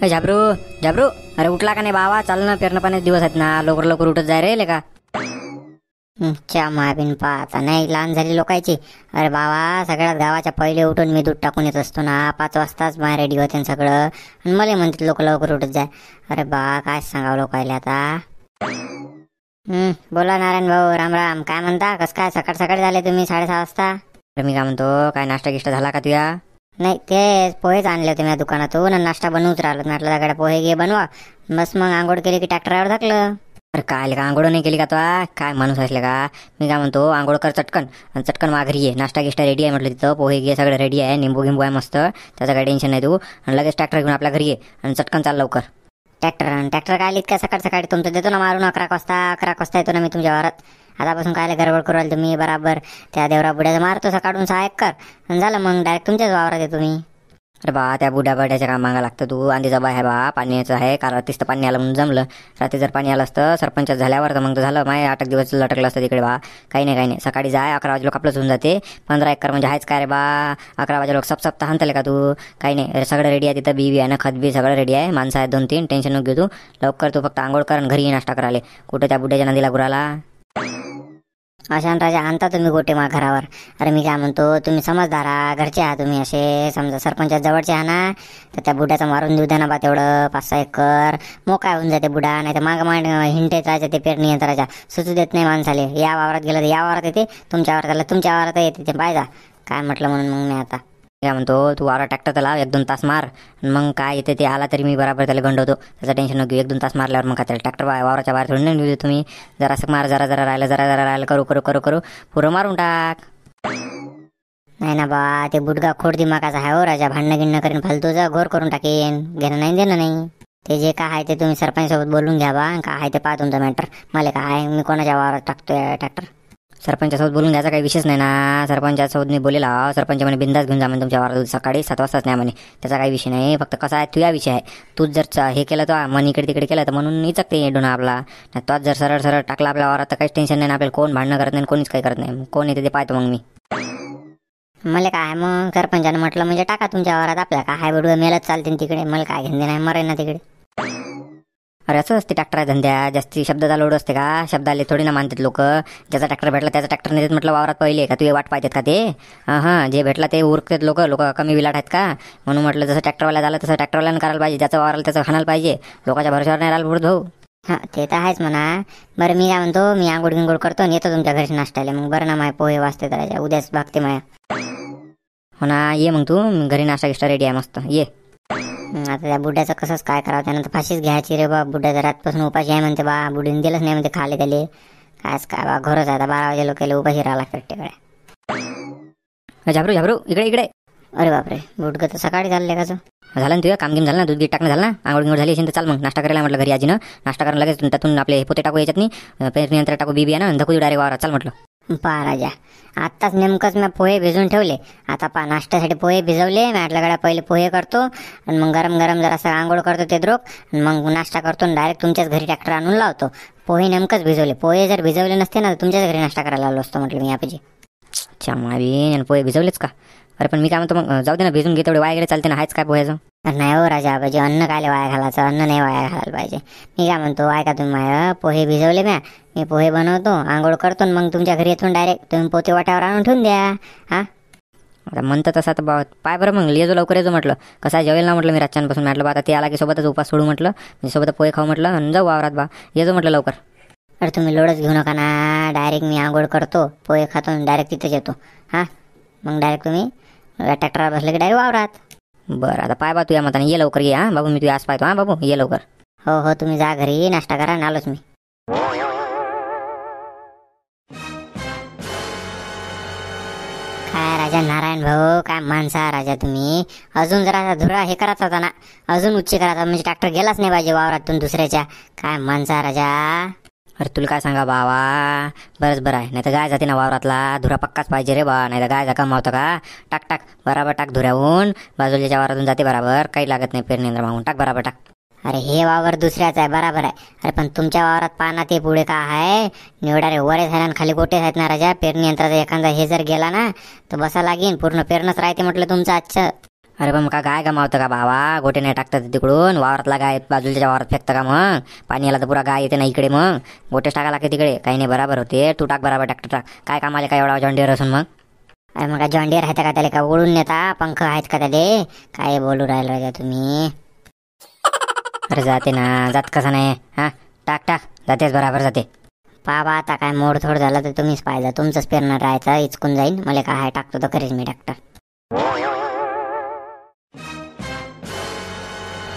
झाबरू झाबरू, अरे उठला का नाही बाबा? चाल ना, पेरणं पाण्याचे दिवस आहेत ना, लवकर लवकर उठत जाय रे लेका. च्या माबिन पाहता नाही लहान झाली लोकांची. अरे बाबा, सगळ्यात गावाच्या पहिले उठून मी दूध टाकून येत असतो ना, 5 वाजताच माझ्या रेडी होते सगळं, आणि मला म्हणतात लोक लवकर उठत जाय. अरे बा, काय सांगावं लोकायला आता. बोला नारायण भाऊ, राम राम. काय म्हणता, कसं काय सकाळ सकाळी झाले तुम्ही 6:30 वाजता? अरे मी काय म्हणतो, काय नाश्ता गिष्टा झाला का तुया? नाही, ते पोहेच आणले होते मी दुकानातून आणि नाश्ता बनवूच राहिलो. म्हटलं सगळ्या पोहे घे बनवा, बस मग आंघोळ केली की ट्रॅक्टरवर टाकलं. अरे काय का आंघोळ नाही केली का? तो काय माणूस असले का? मी काय म्हणतो, आंघोळ कर चटकन आणि चटकन माघारी ये. नाश्ता गिष्टा रेडी आहे म्हटलं, तिथं पोहे घे सगळं रेडी आहे, निंबू गिंबू आहे मस्त, त्याचं काही टेन्शन नाही तू. आणि लगेच ट्रॅक्टर घेऊन आपल्या घरी ये आणि चटकन चाल लवकर. ट्रॅक्टर काय आलीत का सकाळ सकाळी? तुमचं देतो ना मारून 11 वाजता येतो ना मी तुमच्या वावरात. आतापासून काय गडबड करू राहिले तुम्ही? बराबर त्या देवरा बुड्याचं मारतो सकाळून 6 एकर आणि झालं, मग डायरेक्ट तुमच्याच वावरात येतो मी. अरे बा, त्या बुड्या बड्याच्या काम मागा लागतं तू. आंधीचा बा आहे बा, पाण्याचं आहे का? रात्रीच तर पाणी आलं म्हणून जमलं. रात्री जर पाणी आलं असतं सरपंच झाल्यावर तर मग तर झालं, माय 8 दिवस लटकलं असतं तिकडे बा. काही नाही, सकाळी जाय, 11 वाजे लोक आपलंच होऊन जाते. 15 एकर म्हणजे आहेच काय रे बा? 11 वाजे लोक सप्ताह हाणतले का तू? काही नाही, सगळं रेडी आहे तिथं, बी आहे ना, खत बी सगळं रेडी आहे, माणसं आहेत 2-3, टेन्शन नको घेऊ तू. लवकर तू फक्त आंघोळ कर आणि घरी नाश्ता करायला. कुठं त्या बुड्याच्या नदीला गुराला? अशान राजा आणता तुम्ही गोटे मा घरावर. अरे मी काय म्हणतो, तुम्ही समजदार आहा, घरचे आहात तुम्ही, असे समजा सरपंचा जवळचे आहा ना, तर त्या बुड्याचं मारून देऊ द्या ना बा. तेवढं 5-6 एकर मोका होऊन जाते बुडा. नाही तर माग हिंटेत राजा ते पेरणी यंत्राच्या सुचू देत नाही माणसाले. या वावरात गेलं तर या वावरात येते, तुमच्या वावरात आलं तुमच्या वावरात येते, ते पाहिजा काय म्हटलं म्हणून. मग मी आता काय म्हणतो, तू वावरा ट्रॅक्टर त्याला 1-2 तास मार, मग काय येते ते आला तरी मी बरोबर त्याला गंडवतो. त्याचं टेन्शन नको घेऊ. 1-2 तास मारल्यावर मग काय त्याला ट्रॅक्टर वावराच्या बाहेर थोडी नाही देऊ तुम्ही. जरासं मार, जरा राहिलं करू पुरं मारून टाक. नाही ना बा, ते बुडगा खोड दिमागाचा आहे हो राजा. भांडणं गिणणं करीन, फालतूचा घोर करून टाकेन. घेणं नाही देणं नाही. ते जे काय आहे ते तुम्ही सरपंचसोबत बोलून घ्या बा. काय आहे ते पहा तुमचं मॅटर. मला काय, मी कोणाच्या वावरात टाकतोय ट्रॅक्टर? सरपंचासोबत बोलून घ्यायचा काही विषयच नाही ना. सरपंचासोबत मी बोलेला, सरपंच म्हणे बिंदास घेऊन जा म्हणे तुमच्या वावरात सकाळी 7 वाजताच नाही म्हणे. त्याचा काही विषय नाही, फक्त कसा आहे तुझा विषय आहे. तूच जर हे केलं तर मन इकडे तिकडे केलं तर म्हणून इचकते डोना आपला. नाही तोच जर सरळ सरळ टाकला आपल्या वावरात तर काहीच टेन्शन नाही. आपल्याला कोण भांडणं करत नाही, कोणीच काही करत नाही. कोण येते ते पाहतो मग मी. मला काय मग, सरपंचानं म्हटलं म्हणजे टाका तुमच्या वावरात. आपल्या काय हाय बडवं मेलच चालते तिकडे, मला काय घेणे नाही, मरे ना तिकडे. अरे असं असते ट्रॅक्टर धंद्या, जास्ती शब्दाचा लोड असते का? शब्दाले थोडी ना मानतात लोक. ज्याचा ट्रॅक्टर भेटला त्याचा ट्रॅक्टर नेतात म्हटलं वावरात पहिले का? तुझे वाट पाहिजेत का ते? हां, जे भेटला ते उरकतात लोक कमी विलाट आहेत का? म्हणून म्हटलं जसं ट्रॅक्टरवाला झालं तसं ट्रॅक्टरवाल्यानं करायला पाहिजे. ज्याचं वावराला त्याचं खाणायला पाहिजे. लोकांच्या भरोशावर नाही राहिलं पुढे भाऊ. हां, ते तर आहेच म्हणा. बरं मी काय म्हणतो, मी आंघोळ गिंगोळ करतो आणि येतो तुमच्या घरी नाश्त्याला. मग बरं ना, माय पोहे वाजते तर उद्याच भागते माया. हो ना, ये मग तू, घरी नाश्ता गिष्टा रेडी आहे मस्त, ये. आता त्या बुड्याचं कसंच काय करावं, त्यानंतर फाशीच घ्यायची रे बा. बुड्याचं रातपासून उपाशी आहे म्हणते बा. बुडीने दिलंच नाही म्हणते खाले त्याले. कायच काय बा, घरच आहे आता. 12 वाजे लोकांना उपाशी राहावं लागतं तिकडे. झाबरू इकडे. अरे बापरे, बुडगं तर सकाळी चालले का? झालं ना तुझं काम घेऊन झालं ना, दूध गीत टाकणं झालं ना, आंघोळ गिंगोळ झाली असेल तर चाल मग नाश्ता करायला म्हटलं घरी. आजीनं नाश्ता करायला लगेच त्यातून आपले पोते टाकू याच्यात नाही, पेरणी यंत्र टाकू, बी ना धकू डायरेक्ट वावरात चाल म्हटलं. पहा राजा, आत्ताच नेमकंच मी पोहे भिजवून ठेवले. आता पहा, नाश्त्यासाठी पोहे भिजवले मी. आटल्या गाड्या पहिले पोहे करतो आणि मग गरम गरम जरासं आंघोळ करतो ते द्रोक, मग नाश्ता करतो आणि डायरेक्ट तुमच्याच घरी ट्रॅक्टर आणून लावतो. पोहे नेमकंच भिजवले. पोहे जर भिजवले नसते ना, तुमच्याच घरी नाश्ता करायला आलो असतो म्हटलं मी यापैकी. मावी आणि पोहे भिजवलेच का? अरे पण मी काय म्हणतो, मग जाऊ दे ना, भिजून घे तेवढे, वाया गेले चालते ना, आहेच काय पोह्याचं? नाही हो राजा बाजी, अन्न काय वाया घालायचं? अन्न नाही वाया घालायला पाहिजे. मी काय म्हणतो, ऐका तुम्ही माय, पोहे भिजवले मी पोहे बनवतो, आंघोळ करतो, मग तुमच्या घरी येतो डायरेक्ट. तुम्ही पोते वाट्यावर आणून ठेवून द्या. हां, आता म्हणतं तसं तर बा, पाय बरं मग येजो लवकर येतो म्हटलं. कसं आहे, जेवेल ना म्हटलं मी रातच्यापासून. म्हटलं बा आता ते आला की सोबतच उपास सोडू म्हटलं, सोबत पोहे खाऊ म्हटलं आणि जाऊ वावरात बा. येजो म्हटलं लवकर. अरे तुम्ही लोडच घेऊ नका ना, डायरेक्ट मी आंघोळ करतो, पोहे खातो आणि डायरेक्ट तिथंच येतो. हां, मग डायरेक्ट तुम्ही ट्रॅक्टरवर बसले की डायरेक्ट वावरात. बरं, आता पाय बा तू या मताने, ये लवकर ये. हां बाबू, मी तुझ्या आज पाहतो. हां बाबू, ये लवकर. हो, तुम्ही जा घरी, नाश्ता करा आणि आलोच मी. काय राजा नारायण भाऊ, काय माणसा राजा तुम्ही. अजून जरा धुरा हे करायचा होता ना, अजून उच्च करायचा, म्हणजे ट्रॅक्टर गेलाच नाही पाहिजे वावरातून दुसऱ्याच्या. काय माणसा राजा. अरे तुला काय सांगा बाबा, बरं आहे. नाही तर गाय जाते ना वावरातला, धुरा पक्काच पाहिजे रे बा. नाही तर गाय कमावतं का? टाक बराबर टाक धुऱ्याहून, बाजूच्या वावरातून जाते बराबर, काही लागत नाही पेरणी यंत्र मागून. टाक बराबर टाक. अरे हे वावर दुसऱ्याच आहे, बराबर आहे. अरे पण तुमच्या वावरात पाना ते पुढे का आहे, निवडा रे वरेच आहे आणि खाली गोटेच आहेत ना राजा. पेरणी यंत्राचा एखादा हे जर गेला ना तर बसा लागेन, पूर्ण पेरणंच राहते म्हटलं तुमचं आजचं. अरे पण मग का गाय गमावतं का बाबा? गोटे नाही टाकतात तिकडून वावरातला गाय बाजूच्या वावरात फेकतं का? मग पाणी आला तर पुरा गाय येते ना इकडे, मग गोटेच टाका लागते तिकडे. काही नाही, बराबर होते. तू टाक बराबर ट्रॅक्टर टाक. काय कामाले काय एवढा जॉन्डियर असून मग? अरे मग जॉन डिअर आहेत का त्याला? का ओढून नेता? पंख आहेत का त्याले? काय बोलू राहिला राजा तुम्ही? अरे जाते ना, जात कसं नाही हा? टाक टाक, जातेच बराबर जाते. बाबा आता काय मोडथोड झालं तर तुम्हीच पाहिजे. तुमचंच पेरणार राहायचं, इचकून जाईन. मला काय टाकतो तर करीच मी ट्रॅक्टर.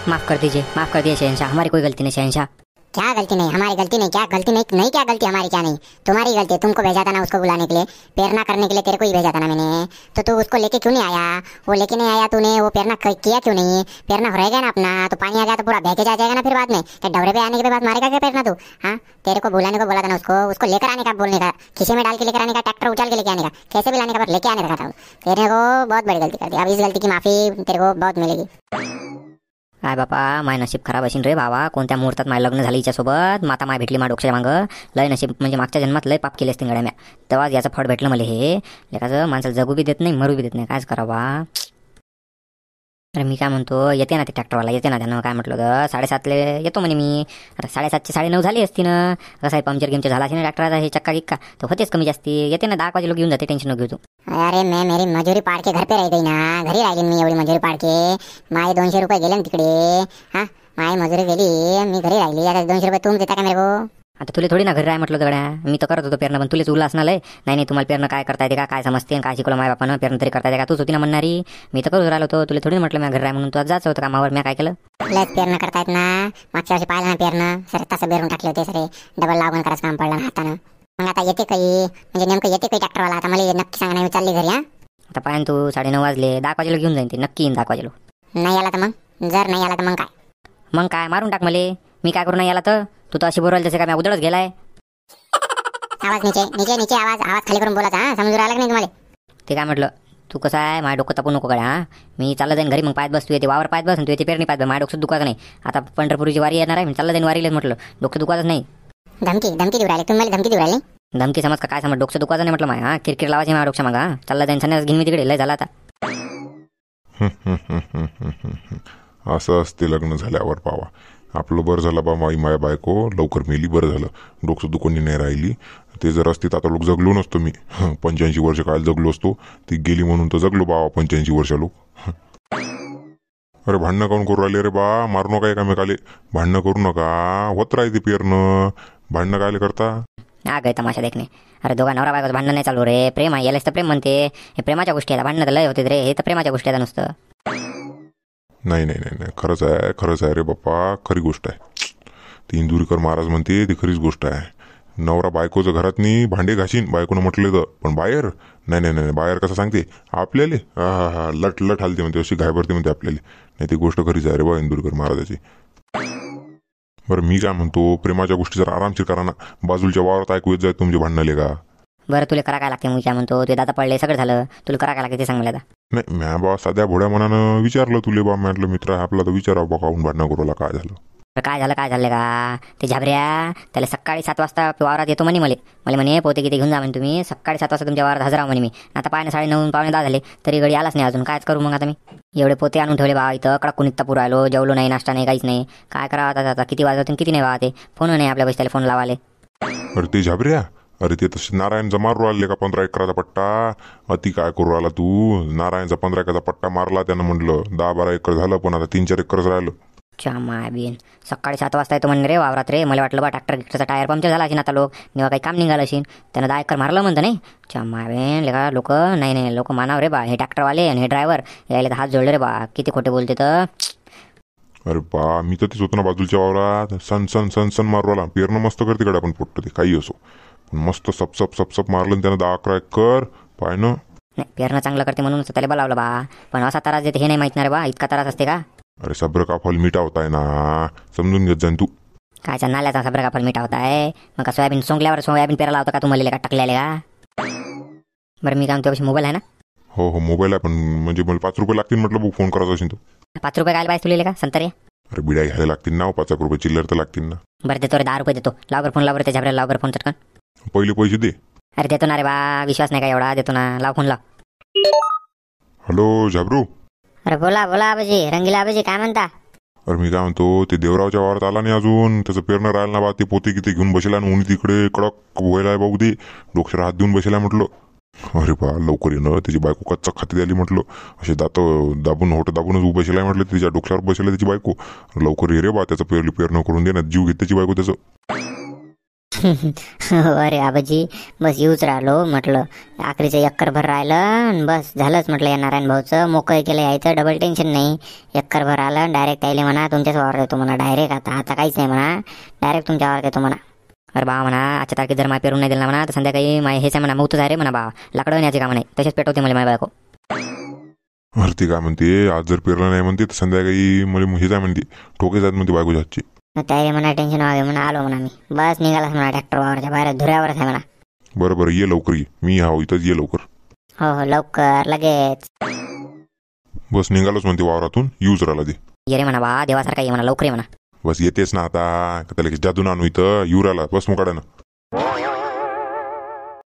माफ कर दीजिए, माफ कर दिए शहनशाह, हमारी कोई गलती नहीं शहनशाह. क्या गलती नहीं? हमारी गलती नहीं? क्या गलती नहीं? नहीं, क्या गलती हमारी? क्या नहीं? तुम्हारी गलती है। तुमको भेजा था ना उसको बुलाने के लिए, पेरना करने के लिए तेरे को ही भेजा था ना मैंने। तो तू उसको लेके क्यों नहीं आया? वो लेके नहीं आया तूने, वो पेरना किया क्यों नहीं? पेरना रहेगा ना अपना, तो पानी आ गया तो पूरा बह के जाएगा ना फिर बाद में। क्या डबरे पे आने के बाद मारेगा क्या पेरना तू? हाँ, तेरे को बुलाने को बोला था ना उसको लेकर आने का, बोलने का, खीसे में डाल के लेकर आने का, ट्रैक्टर उछाल के लेके आने का, कैसे भी लाने का, पर लेके आने रखा था। तेरे को बहुत बड़ी गलती कर दी। अब इस गलती की माफी तेरे को बहुत मिलेगी. काय बापा, माय नशीब खराब असेल रे बाबा. कोणत्या मुहूर्तात माझं लग्न झालं हिच्यासोबत. माता माय भेटली मा डोक्याच्या मागं. लय नशीब, म्हणजे मागच्या जन्मात लय पाप केले असतील गड्या म्या. तेव्हाच याचं फळ भेटलं मला. हे लेकाचं माणसाला जगू बी देत नाही, मरू बी देत नाही. कायच करावा. अरे मी काय म्हणतो, येते ना ते ट्रॅक्टरवाला, येते ना. त्यानं काय म्हटलं होतं 7:30 येतो म्हणे मी. आता 7:30ची 9:30 झाली असती ना. कसं आहे, पंक्चर गिमचर झाला असेल ना ट्रॅक्टरचा, हे चक्का गिक्का तर होतेच कमी जास्ती. येते ना 10 वाजे लोक घेऊन जाते, टेन्शन नको घेऊ तू. अरे मैं मेरी मजूरी पाड़ के घर पे रह गई ना. घरी राहिली मी एवढी मजुरी पाड़ के. माझे 200 रुपये गेले ना तिकडे. हा, माझी मजुरी गेली, मी घरी राहिली. आता 200 रुपये तुम देता का मेरे को? आता तुला थोडी ना घरी राय म्हटलं गड्या. मी तर करत होतो पेरणं, पण तुलाच उल्हास ना लय. नाही तुम्हाला पेरणं काय करता येते का, काय समजते, काय शिकवलं माझ्या बापानं, पेरणं तरी करता येते का? तूच होती ना म्हणणारी. मी तर करू राहिलो होतो, तुला थोडी म्हटलं मी घरी राय म्हणून. तू जायचं होतं कामावर, मी काय केलं? लयच पेरणं करतायत ना. मागच्या वर्षी पाहिलं ना पेरणं, सर तसं बेरून टाकले होते सरे. डबल लागून करायचं काम पडलं ना हातानं. मग आता येते काही, म्हणजे नेमकं येते काही ट्रॅक्टरवाला? आता मला नक्की सांगा, नाही चालली घरी. हा, आता पाहिजे तू 9:30 वाजले, 10 वाजेला घेऊन जाईन ते, नक्की येईन 10 वाजेला. नाही आला तर मग? जर नाही आला तर मग काय? मग काय मारून टाक मले. मी काय करू नाही याला तर? तू तर अशी बोलवलं जसे काय मी उदळच गेलाय. आवाज नीचे नीचे नीचे, आवाज खाली करून बोलायचा. हा, समजून राहिला की नाही तुम्हाला? ते काय म्हटलं, तू कसं आहे, माझ्या डोकं तापू नको गड्या. मी चाललं जाईन घरी, मग पायत बस. तू येते वावर पायत बस, तू येते पेरणी पायत बस. माझ्या डोकं दुखाचं नाही. आता पंढरपूरची वारी येणार आहे, मी चाललं जाईन वारीलाच म्हटलं. डोकं दुखातच नाही. धमकी देऊ राहिले तुम्ही मला? धमकी देऊ राहिले? धमकी समज का काय समज, डोकं दुखाचं नाही म्हटलं. माझ्या हा किरकिर लावायची माझ्या डोक्या मागा. चाललं जाईन संन्यास घेईन मी तिकडे. लय झाला आता. असं असते लग्न झाल्यावर. पावा आपलं बरं झालं बा, माई माया बायको लवकर मेली, बरं झालं. डोकं दुकोनी नाही राहिली. ते जर असते तर आता लोक जगलो नसतो मी. 85 वर्ष काय जगलो असतो. ती गेली म्हणून तर जगलो बाबा 85 वर्ष लोक. अरे भांडणं काऊन करू राहिले रे बा? मारू नका एकामेकाले. भांडणं करू नका, होत राहते पेरणं. भांडणं कायले करता? हा गय तमाशा देखणे. अरे दोघा नवरा बायकोचं भांडण नाही चालू रे. प्रेम आहे, यालाच तर प्रेम म्हणते. हे प्रेमाच्या गोष्टी आहेत. भांडणं तर लय होते रे. हे तर प्रेमाच्या गोष्टी आहेत नुसतं. नाही नाही नाही नाही, खरंच आहे रे बाप्पा, खरी गोष्ट आहे. ती इंदुरीकर महाराज म्हणते ती खरीच गोष्ट आहे. नवरा बायकोचं घरात नाही भांडे घासीन बायकोनं म्हटलं तर, पण बाहेर नाही नाही नाही. बाहेर कसं सांगते आपल्याला, हा लट लट हालते म्हणते, अशी घाबरते म्हणते आपल्याला. नाही ती गोष्ट खरीच आहे रे बा इंदुरीकर महाराजाची. बरं मी काय म्हणतो, प्रेमाच्या गोष्टी जर आरामशीर करा ना. बाजूच्या वावरात ऐकू येत जाय तुमचे भांडणाले का? बरं तुला करा काय लागते? मी काय म्हणतो, तुझे दादा पडले सगळं झालं, तुला करा काय लागते ते सांग मला आता. नाही म्या बा साध्या भोड्या मनानं विचारलं तुले बा. म्हटलं मित्र आहे आपला तर विचारावं बा, काहून भांडणं करूला, काय झालं? काय झालं का? ते झाबऱ्या त्याला सकाळी 7 वाजता वावरात येतो म्हणे. मला म्हणे पोते किती घेऊन जा म्हणे तुम्ही. सकाळी 7 वाजता तुमच्या वावरात हजर राहा म्हणे मी. आता पाय 9:30 पावणे 10 झाले तरी गडी आलाच नाही अजून. कायच करू मग आता मी? एवढे पोते आणून ठेवले बा इथं. कडकून इथं पुरा आलो, जेवलो नाही, नाश्ता नाही, काहीच नाही. काय करावं आता? किती वाजवतील किती नाही बा ते. फोन नाही आपल्या पैसे, त्याला फोन लावाले. अरे ते झाबऱ्या, अरे ते तसे नारायणचा मारू राहिले का 15 एकराचा पट्टा? अति काय करू राहिला तू? नारायणचा 15 एकराचा पट्टा मारला त्यानं, म्हटलं 10-12 एकर झालं, पण आता 3-4 एकरच राहिलं. माय बीन सकाळी 7 वाजता येतो म्हणणे रे वावरात रे. मला वाटलं बा ट्रॅक्टर गिक्टरचा टायर पंक्चर झाला असेल आता लोक जेव्हा काही काम निघालं असेल. त्यानं 10 एकर मारलं म्हणतं नाही. माय बीन लेका लोक नाही लोक मानाव रे बा. हे ट्रॅक्टरवाले आणि हे ड्रायव्हर यायला तर हात जोडले रे बा. किती खोटे बोलते तर. अरे बा मी तर तेच होतो ना बाजूच्या वावरात. सन मारू राहिला. पेरणं मस्त करते कडे आपण पोट्ट ते काही असो, पण मस्त सप मारलं त्यानं 10-11 एकर. पाय ना, नाही पेरणं चांगलं करते म्हणून त्याला बोलावलं बा. पण असा त्रास देते हे नाही माहित ना रे बा. इतका त्रास असते का? अरे सब्र का फल मिठा होताय ना, समजून घेत जाईन तू. कायचा नाल्याचा सब्र का फल मिठा होताय? मग का सोयाबीन सोंगल्यावर सोयाबीन पेरायला होता का तुम्हाला का टाकलेले का? बरं मी काय म्हणतो, मोबाईल आहे ना? हो मोबाईल आहे, पण म्हणजे मला 5 रुपये लागतील म्हटलं बघ, फोन करायचा असेल तो. 5 रुपये काय पाहिजे तुला का संतरे? अरे बिड्या घ्यायला लागतील ना, 5 रुपये चिल्लर तर लागतील ना. बरं देतो रे, 10 रुपये देतो. लावर फोन लावर त्याच्या लावर फोन चटकन. पहिले पैसे दे. अरे देतो ना रे बा, विश्वास नाही का एवढा? देतो ना, लाव फोन लाव. हॅलो झाबरू. अरे बोला बोला आबाजी, रंगीला आबाजी, काय म्हणता? अरे मी काय म्हणतो, ते देवरावच्या वावरात आला नाही अजून, त्याचं पेरणं राहिलं ना बा, ते पोते किती घेऊन बसला आणि उन्ही तिकडे कडक व्हायला भाऊ, ते डोक्याला हात देऊन बसला म्हटलं. अरे बा लवकर येणं, त्याची बायको कच्चा खाती आली म्हटलं, असे दात दाबून होट दाबूनच उभं बसलाय म्हटलं, तिच्या डोक्यावर बसला त्याची बायको. लवकर ये रे बा, त्याचं पेरणं करून दे ना, जीव घेत त्याची बायको त्याचं. अरे आबाजी, बस येऊच राहिलो म्हटलं, आखरीचं एक्करभर राहिलं आणि बस झालंच म्हटलं. या नारायण भाऊचं मोकळं केलं, यायचं डबल टेन्शन नाही. एक्करभर आलं डायरेक्ट आईले म्हणा तुमच्याच वावर देतो म्हणा, डायरेक्ट आता आता काहीच नाही म्हणा, डायरेक्ट तुमच्या वावर देतो म्हणा. अरे बा म्हणा, आजच्या तारखेत जर माय पेरून नाही दिला म्हणा तर संध्याकाळी माय हेच आहे म्हणा, मौतच आहे रे म्हणा बा, लाकडं न्यायचे काम नाही, तसेच पेटवते मला माय बायको. अरे ती काय म्हणते, आज जर पेरलं नाही म्हणते तर संध्याकाळी मला हेच आहे म्हणते, ठोके जात म्हणते बायको जातची. त्याला म्हणा टेन्शन व्हावे म्हणा, आलो म्हणा मी, बस निघालाच म्हणा ट्रॅक्टर वावरच्या बाहेर धुऱ्यावरच आहे म्हणा. बरं बरं ये लवकर ये, मी हा इथंच ये लवकर. हो हो लवकर लगेच. बस निघालोच म्हणते वावरातून, यूज राहिला ते. ये रे म्हणा बा, देवासारखा ये म्हणा, लवकर ये म्हणा. बस येतेच ना आता, त्याला जादून आणू इथं येऊ राहिला, बस मुकाड्यानं.